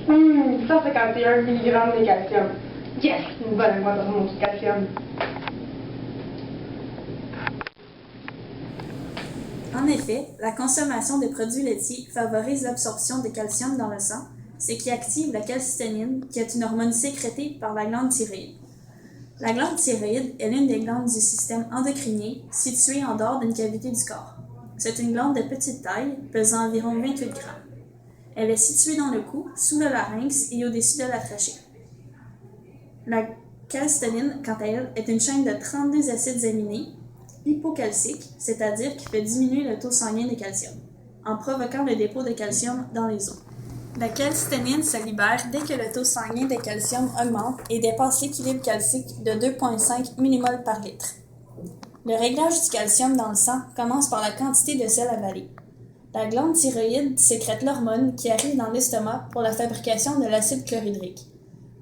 151 mg de calcium. Yes! Une bonne augmentation de calcium. En effet, la consommation des produits laitiers favorise l'absorption de calcium dans le sang, ce qui active la calcitonin, qui est une hormone sécrétée par la glande thyroïde. La glande thyroïde est l'une des glandes du système endocrinien située en dehors d'une cavité du corps. C'est une glande de petite taille, pesant environ 28 grammes. Elle est située dans le cou, sous le larynx et au-dessus de la trachée. La calcitonin, quant à elle, est une chaîne de 32 acides aminés hypocalciques, c'est-à-dire qui fait diminuer le taux sanguin de calcium, en provoquant le dépôt de calcium dans les os. La calcitonin se libère dès que le taux sanguin de calcium augmente et dépasse l'équilibre calcique de 2,5 mmol par litre. Le réglage du calcium dans le sang commence par la quantité de sel avalé. La glande thyroïde sécrète l'hormone qui arrive dans l'estomac pour la fabrication de l'acide chlorhydrique.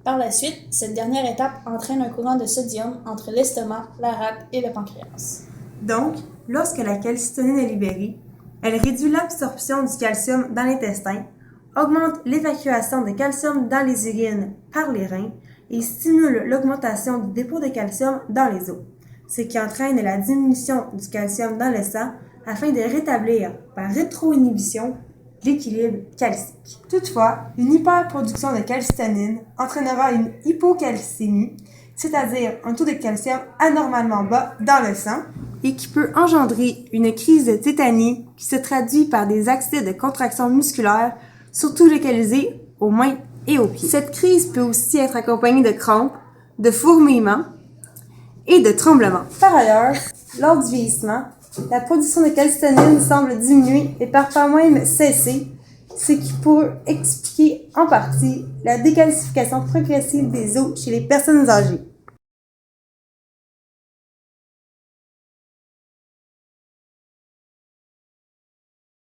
Par la suite, cette dernière étape entraîne un courant de sodium entre l'estomac, la rate et le pancréas. Donc, lorsque la calcitonine est libérée, elle réduit l'absorption du calcium dans l'intestin, augmente l'évacuation de calcium dans les urines par les reins et stimule l'augmentation du dépôt de calcium dans les os, ce qui entraîne la diminution du calcium dans le sang afin de rétablir par rétroinhibition l'équilibre calcique. Toutefois, une hyperproduction de calcitonine entraînera une hypocalcémie, c'est-à-dire un taux de calcium anormalement bas dans le sang et qui peut engendrer une crise de tétanie qui se traduit par des accès de contraction musculaire, surtout localisés aux mains et aux pieds. Cette crise peut aussi être accompagnée de crampes, de fourmillements et de tremblements. Par ailleurs, lors du vieillissement, la production de calcitonine semble diminuer et parfois même cesser, ce qui pourrait expliquer en partie la décalcification progressive des os chez les personnes âgées.